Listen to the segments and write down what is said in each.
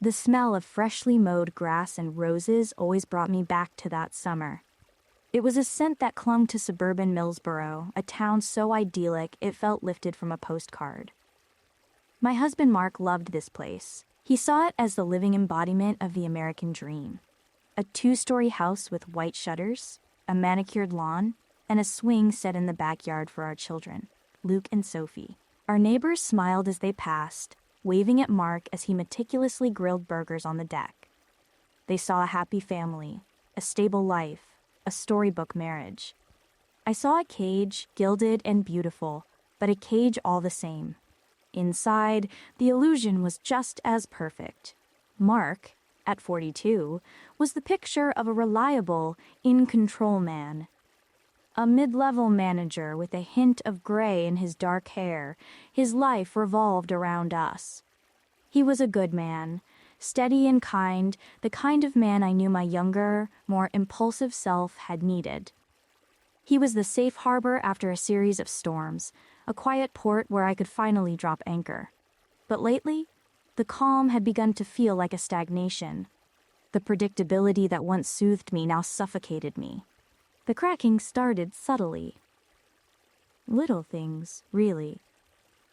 The smell of freshly mowed grass and roses always brought me back to that summer. It was a scent that clung to suburban Millsboro, a town so idyllic it felt lifted from a postcard. My husband Mark loved this place. He saw it as the living embodiment of the American dream. A 2-story house with white shutters, a manicured lawn, and a swing set in the backyard for our children, Luke and Sophie. Our neighbors smiled as they passed, waving at Mark as he meticulously grilled burgers on the deck. They saw a happy family, a stable life, a storybook marriage. I saw a cage, gilded and beautiful, but a cage all the same. Inside, the illusion was just as perfect. Mark, at 42, was the picture of a reliable, in-control man. A mid-level manager with a hint of gray in his dark hair, his life revolved around us. He was a good man, steady and kind, the kind of man I knew my younger, more impulsive self had needed. He was the safe harbor after a series of storms, a quiet port where I could finally drop anchor. But lately, the calm had begun to feel like a stagnation. The predictability that once soothed me now suffocated me. The cracking started subtly. Little things, really.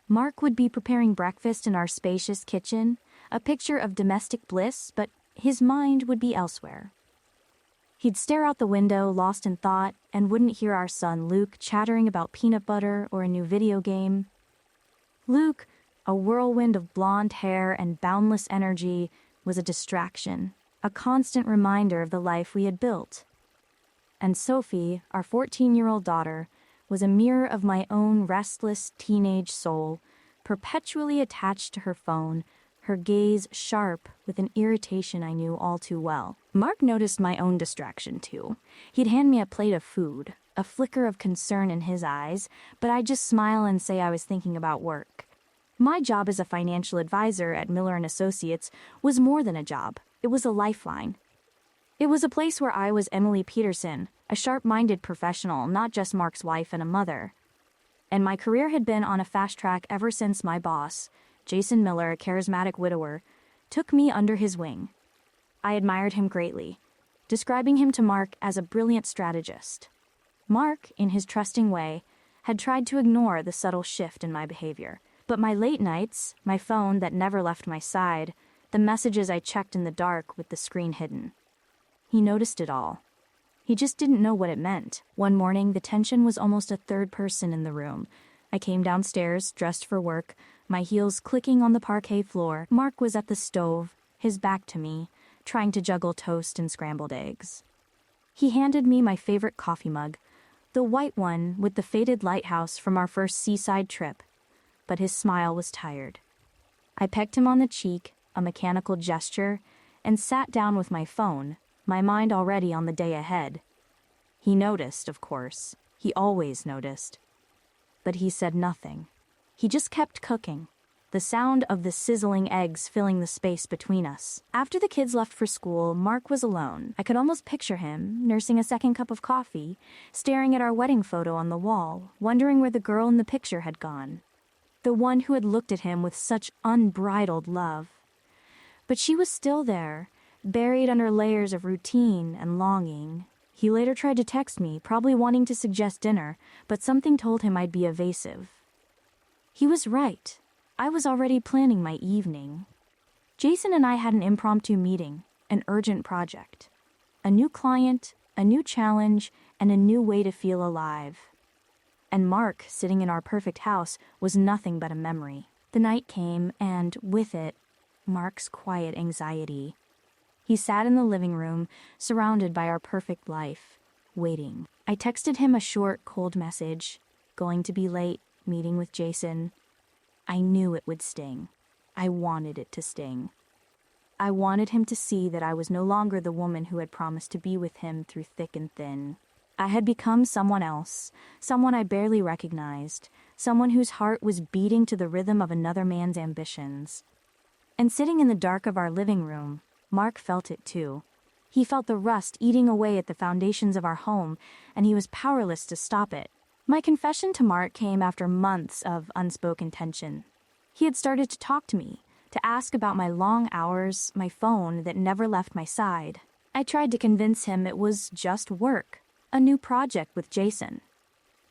Mark would be preparing breakfast in our spacious kitchen, a picture of domestic bliss, but his mind would be elsewhere. He'd stare out the window, lost in thought, and wouldn't hear our son Luke chattering about peanut butter or a new video game. Luke, a whirlwind of blonde hair and boundless energy, was a distraction, a constant reminder of the life we had built. And Sophie, our 14-year-old daughter, was a mirror of my own restless teenage soul, perpetually attached to her phone, her gaze sharp with an irritation I knew all too well. Mark noticed my own distraction, too. He'd hand me a plate of food, a flicker of concern in his eyes, but I'd just smile and say I was thinking about work. My job as a financial advisor at Miller & Associates was more than a job. It was a lifeline. It was a place where I was Emily Peterson, a sharp-minded professional, not just Mark's wife and a mother. And my career had been on a fast track ever since my boss, Jason Miller, a charismatic widower, took me under his wing. I admired him greatly, describing him to Mark as a brilliant strategist. Mark, in his trusting way, had tried to ignore the subtle shift in my behavior. But my late nights, my phone that never left my side, the messages I checked in the dark with the screen hidden. He noticed it all. He just didn't know what it meant. One morning, the tension was almost a third person in the room. I came downstairs, dressed for work, my heels clicking on the parquet floor. Mark was at the stove, his back to me, trying to juggle toast and scrambled eggs. He handed me my favorite coffee mug, the white one with the faded lighthouse from our first seaside trip, but his smile was tired. I pecked him on the cheek, a mechanical gesture, and sat down with my phone, my mind already on the day ahead. He noticed, of course. He always noticed. But he said nothing. He just kept cooking, the sound of the sizzling eggs filling the space between us. After the kids left for school, Mark was alone. I could almost picture him, nursing a second cup of coffee, staring at our wedding photo on the wall, wondering where the girl in the picture had gone. The one who had looked at him with such unbridled love. But she was still there, buried under layers of routine and longing. He later tried to text me, probably wanting to suggest dinner, but something told him I'd be evasive. He was right. I was already planning my evening. Jason and I had an impromptu meeting, an urgent project. A new client, a new challenge, and a new way to feel alive. And Mark, sitting in our perfect house, was nothing but a memory. The night came, and with it, Mark's quiet anxiety. He sat in the living room, surrounded by our perfect life, waiting. I texted him a short, cold message. Going to be late, meeting with Jason. I knew it would sting. I wanted it to sting. I wanted him to see that I was no longer the woman who had promised to be with him through thick and thin. I had become someone else, someone I barely recognized, someone whose heart was beating to the rhythm of another man's ambitions. And sitting in the dark of our living room, Mark felt it too. He felt the rust eating away at the foundations of our home, and he was powerless to stop it. My confession to Mark came after months of unspoken tension. He had started to talk to me, to ask about my long hours, my phone that never left my side. I tried to convince him it was just work, a new project with Jason.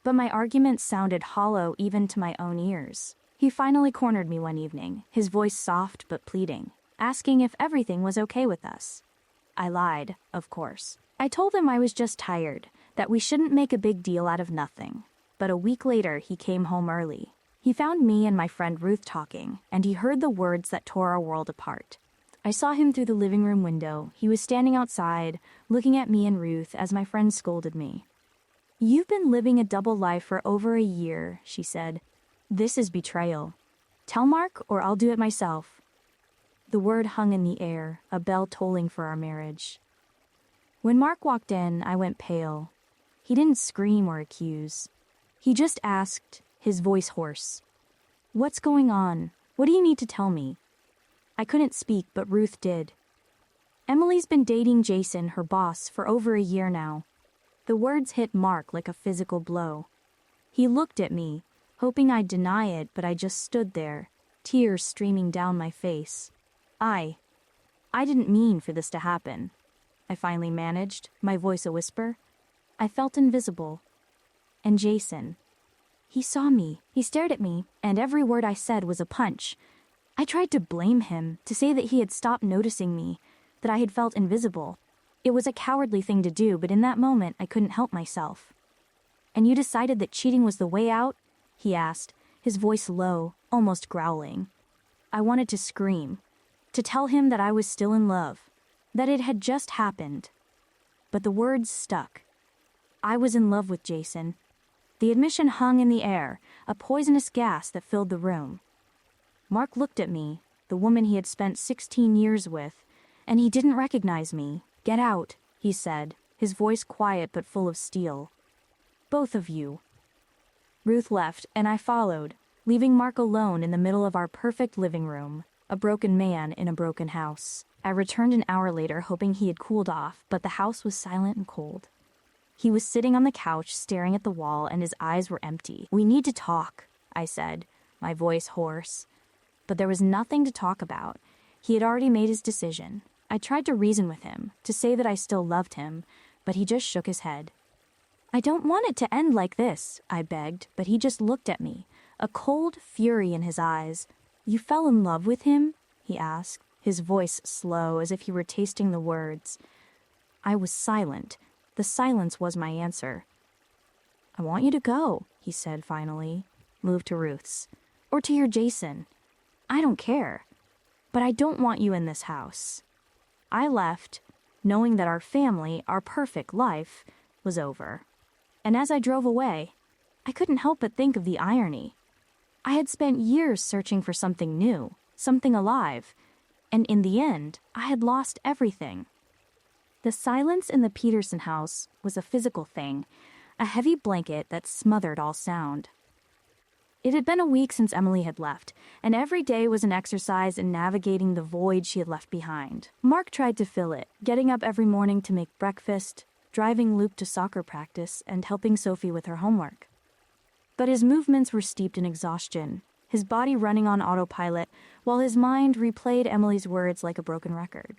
But my arguments sounded hollow even to my own ears. He finally cornered me one evening, his voice soft but pleading, asking if everything was okay with us. I lied, of course. I told him I was just tired, that we shouldn't make a big deal out of nothing. But a week later, he came home early. He found me and my friend Ruth talking, and he heard the words that tore our world apart. I saw him through the living room window. He was standing outside, looking at me and Ruth as my friend scolded me. "You've been living a double life for over a year," she said. "This is betrayal. Tell Mark or I'll do it myself." The word hung in the air, a bell tolling for our marriage. When Mark walked in, I went pale. He didn't scream or accuse. He just asked, his voice hoarse, "What's going on? What do you need to tell me?" I couldn't speak, but Ruth did. "Emily's been dating Jason, her boss, for over a year now." The words hit Mark like a physical blow. He looked at me, hoping I'd deny it, but I just stood there, tears streaming down my face. I didn't mean for this to happen. I finally managed, my voice a whisper. I felt invisible. And Jason. He saw me, he stared at me, and every word I said was a punch. I tried to blame him, to say that he had stopped noticing me, that I had felt invisible. It was a cowardly thing to do, but in that moment I couldn't help myself. "And you decided that cheating was the way out?" he asked, his voice low, almost growling. I wanted to scream, to tell him that I was still in love, that it had just happened. But the words stuck. I was in love with Jason. The admission hung in the air, a poisonous gas that filled the room. Mark looked at me, the woman he had spent 16 years with, and he didn't recognize me. "Get out," he said, his voice quiet but full of steel. "Both of you." Ruth left, and I followed, leaving Mark alone in the middle of our perfect living room, a broken man in a broken house. I returned an hour later, hoping he had cooled off, but the house was silent and cold. He was sitting on the couch, staring at the wall, and his eyes were empty. "We need to talk," I said, my voice hoarse. But there was nothing to talk about. He had already made his decision. I tried to reason with him, to say that I still loved him, but he just shook his head. "I don't want it to end like this," I begged, but he just looked at me, a cold fury in his eyes. "You fell in love with him?" he asked, his voice slow, as if he were tasting the words. I was silent. The silence was my answer. "I want you to go," he said finally. "Move to Ruth's. Or to your Jason. I don't care. But I don't want you in this house." I left, knowing that our family, our perfect life, was over. And as I drove away, I couldn't help but think of the irony. I had spent years searching for something new, something alive, and in the end, I had lost everything. The silence in the Peterson house was a physical thing, a heavy blanket that smothered all sound. It had been a week since Emily had left, and every day was an exercise in navigating the void she had left behind. Mark tried to fill it, getting up every morning to make breakfast, driving Luke to soccer practice, and helping Sophie with her homework. But his movements were steeped in exhaustion, his body running on autopilot, while his mind replayed Emily's words like a broken record.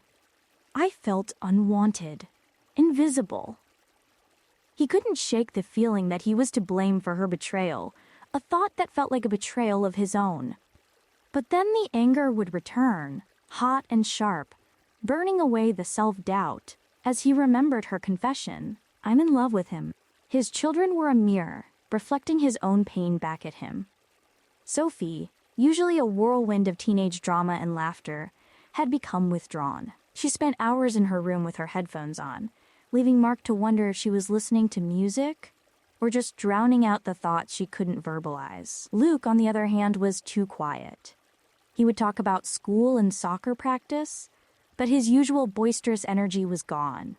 I felt unwanted, invisible. He couldn't shake the feeling that he was to blame for her betrayal, a thought that felt like a betrayal of his own. But then the anger would return, hot and sharp, burning away the self-doubt, as he remembered her confession. I'm in love with him. His children were a mirror, reflecting his own pain back at him. Sophie, usually a whirlwind of teenage drama and laughter, had become withdrawn. She spent hours in her room with her headphones on, leaving Mark to wonder if she was listening to music or just drowning out the thoughts she couldn't verbalize. Luke, on the other hand, was too quiet. He would talk about school and soccer practice, but his usual boisterous energy was gone.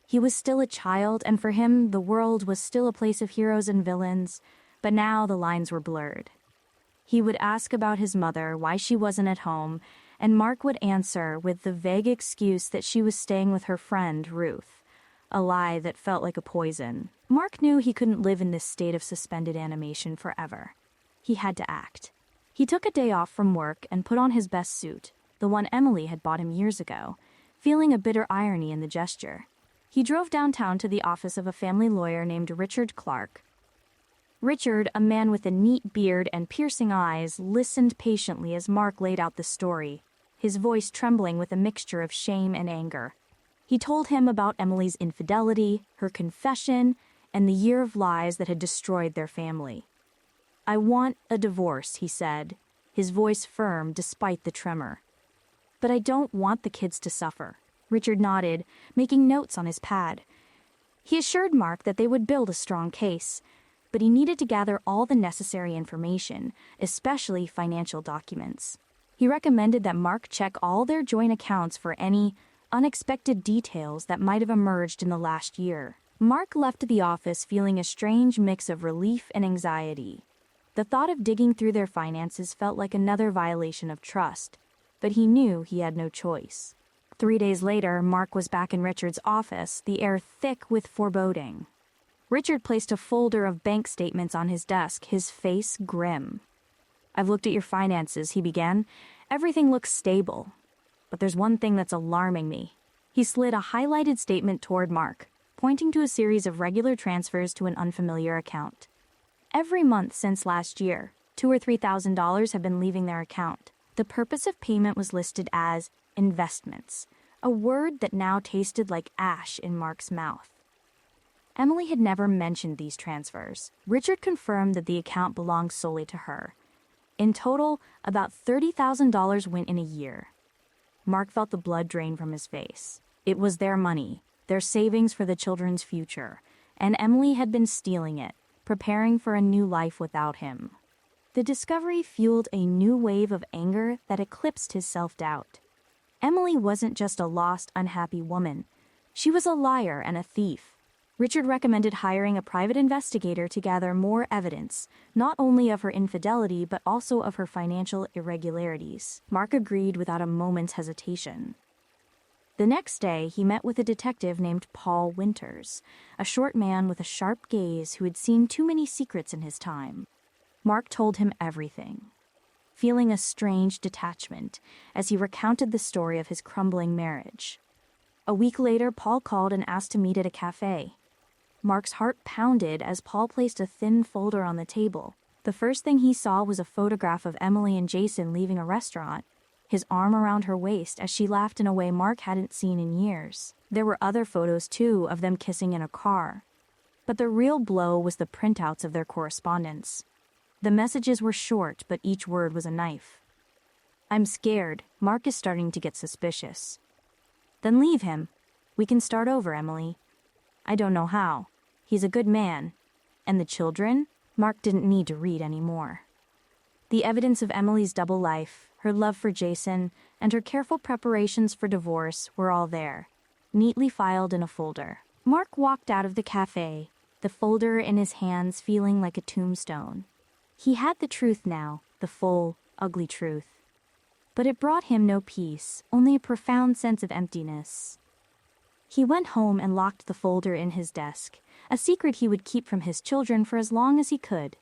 He was still a child, and for him, the world was still a place of heroes and villains, but now the lines were blurred. He would ask about his mother, why she wasn't at home, and Mark would answer with the vague excuse that she was staying with her friend, Ruth, a lie that felt like a poison. Mark knew he couldn't live in this state of suspended animation forever. He had to act. He took a day off from work and put on his best suit, the one Emily had bought him years ago, feeling a bitter irony in the gesture. He drove downtown to the office of a family lawyer named Richard Clark. Richard, a man with a neat beard and piercing eyes, listened patiently as Mark laid out the story, his voice trembling with a mixture of shame and anger. He told him about Emily's infidelity, her confession, and the year of lies that had destroyed their family. "I want a divorce," he said, his voice firm despite the tremor. "But I don't want the kids to suffer." Richard nodded, making notes on his pad. He assured Mark that they would build a strong case, but he needed to gather all the necessary information, especially financial documents. He recommended that Mark check all their joint accounts for any unexpected details that might have emerged in the last year. Mark left the office feeling a strange mix of relief and anxiety. The thought of digging through their finances felt like another violation of trust, but he knew he had no choice. 3 days later, Mark was back in Richard's office, the air thick with foreboding. Richard placed a folder of bank statements on his desk, his face grim. "I've looked at your finances," he began. "Everything looks stable. But there's one thing that's alarming me." He slid a highlighted statement toward Mark, pointing to a series of regular transfers to an unfamiliar account. Every month since last year, $2,000 or $3,000 have been leaving their account. The purpose of payment was listed as investments, a word that now tasted like ash in Mark's mouth. Emily had never mentioned these transfers. Richard confirmed that the account belonged solely to her. In total, about $30,000 went in a year. Mark felt the blood drain from his face. It was their money, their savings for the children's future, and Emily had been stealing it, preparing for a new life without him. The discovery fueled a new wave of anger that eclipsed his self-doubt. Emily wasn't just a lost, unhappy woman. She was a liar and a thief. Richard recommended hiring a private investigator to gather more evidence, not only of her infidelity but also of her financial irregularities. Mark agreed without a moment's hesitation. The next day, he met with a detective named Paul Winters, a short man with a sharp gaze who had seen too many secrets in his time. Mark told him everything, feeling a strange detachment as he recounted the story of his crumbling marriage. A week later, Paul called and asked to meet at a cafe. Mark's heart pounded as Paul placed a thin folder on the table. The first thing he saw was a photograph of Emily and Jason leaving a restaurant, his arm around her waist as she laughed in a way Mark hadn't seen in years. There were other photos, too, of them kissing in a car. But the real blow was the printouts of their correspondence. The messages were short, but each word was a knife. "I'm scared. Mark is starting to get suspicious." "Then leave him. We can start over, Emily." "I don't know how. He's a good man." "And the children?" Mark didn't need to read anymore. The evidence of Emily's double life, her love for Jason, and her careful preparations for divorce were all there, neatly filed in a folder. Mark walked out of the cafe, the folder in his hands feeling like a tombstone. He had the truth now, the full, ugly truth. But it brought him no peace, only a profound sense of emptiness. He went home and locked the folder in his desk, a secret he would keep from his children for as long as he could.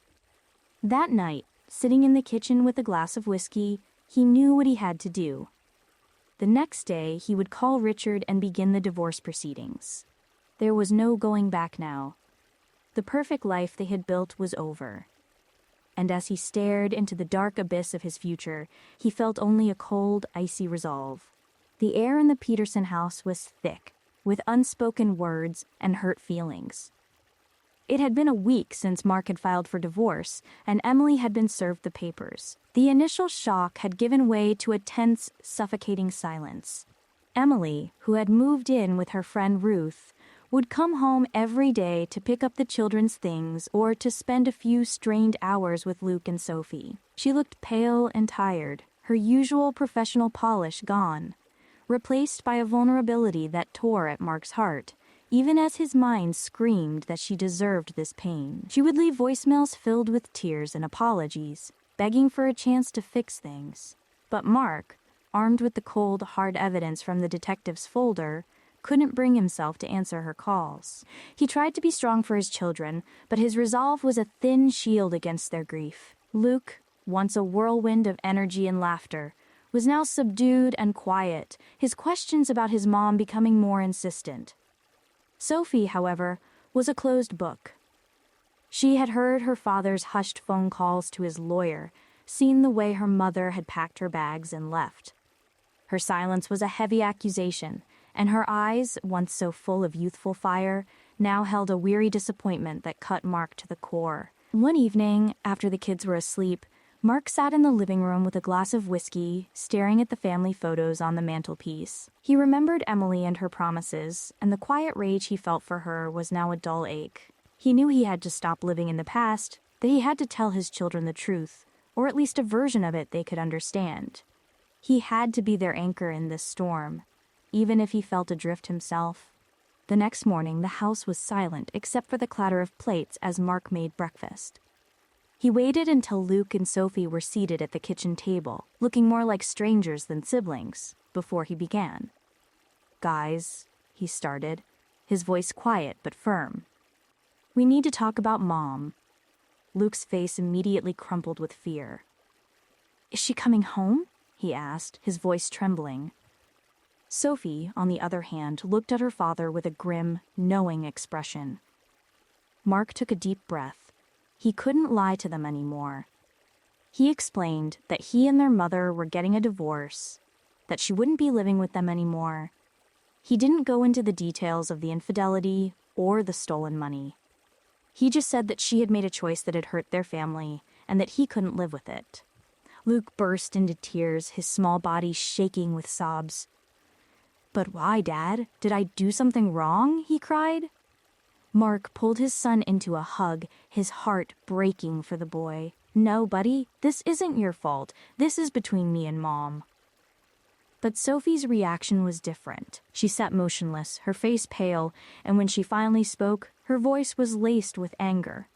That night, sitting in the kitchen with a glass of whiskey, he knew what he had to do. The next day, he would call Richard and begin the divorce proceedings. There was no going back now. The perfect life they had built was over. And as he stared into the dark abyss of his future, he felt only a cold, icy resolve. The air in the Peterson house was thick, with unspoken words and hurt feelings. It had been a week since Mark had filed for divorce, and Emily had been served the papers. The initial shock had given way to a tense, suffocating silence. Emily, who had moved in with her friend Ruth, would come home every day to pick up the children's things or to spend a few strained hours with Luke and Sophie. She looked pale and tired, her usual professional polish gone, replaced by a vulnerability that tore at Mark's heart, even as his mind screamed that she deserved this pain. She would leave voicemails filled with tears and apologies, begging for a chance to fix things. But Mark, armed with the cold, hard evidence from the detective's folder, couldn't bring himself to answer her calls. He tried to be strong for his children, but his resolve was a thin shield against their grief. Luke, once a whirlwind of energy and laughter, was now subdued and quiet, his questions about his mom becoming more insistent. Sophie, however, was a closed book. She had heard her father's hushed phone calls to his lawyer, seen the way her mother had packed her bags and left. Her silence was a heavy accusation, and her eyes, once so full of youthful fire, now held a weary disappointment that cut Mark to the core. One evening, after the kids were asleep, Mark sat in the living room with a glass of whiskey, staring at the family photos on the mantelpiece. He remembered Emily and her promises, and the quiet rage he felt for her was now a dull ache. He knew he had to stop living in the past, that he had to tell his children the truth, or at least a version of it they could understand. He had to be their anchor in this storm, even if he felt adrift himself. The next morning, the house was silent except for the clatter of plates as Mark made breakfast. He waited until Luke and Sophie were seated at the kitchen table, looking more like strangers than siblings, before he began. "Guys," he started, his voice quiet but firm. "We need to talk about Mom." Luke's face immediately crumpled with fear. "Is she coming home?" he asked, his voice trembling. Sophie, on the other hand, looked at her father with a grim, knowing expression. Mark took a deep breath. He couldn't lie to them anymore. He explained that he and their mother were getting a divorce, that she wouldn't be living with them anymore. He didn't go into the details of the infidelity or the stolen money. He just said that she had made a choice that had hurt their family and that he couldn't live with it. Luke burst into tears, his small body shaking with sobs. "But why, Dad? Did I do something wrong?" he cried. Mark pulled his son into a hug, his heart breaking for the boy. "No, buddy, this isn't your fault. This is between me and Mom." But Sophie's reaction was different. She sat motionless, her face pale, and when she finally spoke, her voice was laced with anger.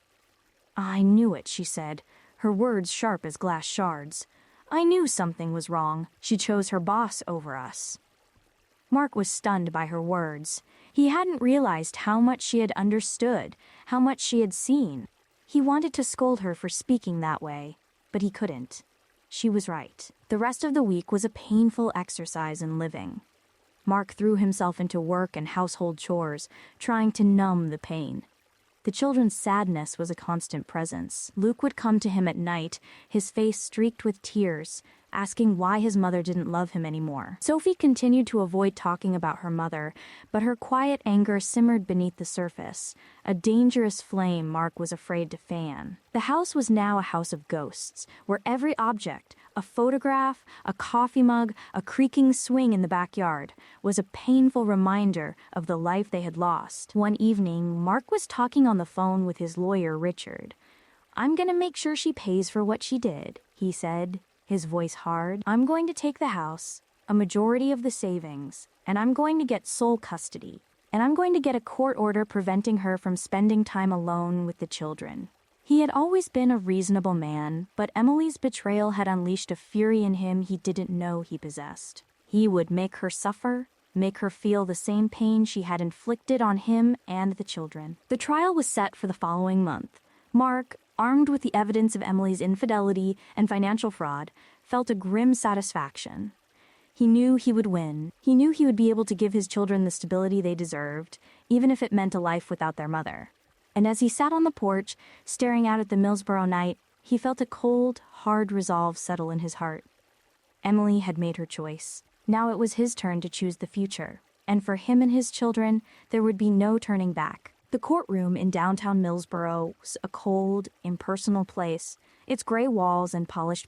"I knew it," she said, her words sharp as glass shards. "I knew something was wrong. She chose her boss over us." Mark was stunned by her words. He hadn't realized how much she had understood, how much she had seen. He wanted to scold her for speaking that way, but he couldn't. She was right. The rest of the week was a painful exercise in living. Mark threw himself into work and household chores, trying to numb the pain. The children's sadness was a constant presence. Luke would come to him at night, his face streaked with tears, asking why his mother didn't love him anymore. Sophie continued to avoid talking about her mother, but her quiet anger simmered beneath the surface, a dangerous flame Mark was afraid to fan. The house was now a house of ghosts, where every object, a photograph, a coffee mug, a creaking swing in the backyard, was a painful reminder of the life they had lost. One evening, Mark was talking on the phone with his lawyer, Richard. "I'm going to make sure she pays for what she did," he said, his voice hard. "I'm going to take the house, a majority of the savings, and I'm going to get sole custody, and I'm going to get a court order preventing her from spending time alone with the children." He had always been a reasonable man, but Emily's betrayal had unleashed a fury in him he didn't know he possessed. He would make her suffer, make her feel the same pain she had inflicted on him and the children. The trial was set for the following month. Mark, armed with the evidence of Emily's infidelity and financial fraud, felt a grim satisfaction. He knew he would win. He knew he would be able to give his children the stability they deserved, even if it meant a life without their mother. And as he sat on the porch, staring out at the Millsboro night, he felt a cold, hard resolve settle in his heart. Emily had made her choice. Now it was his turn to choose the future, and for him and his children, there would be no turning back. The courtroom in downtown Millsboro was a cold, impersonal place, its gray walls and polished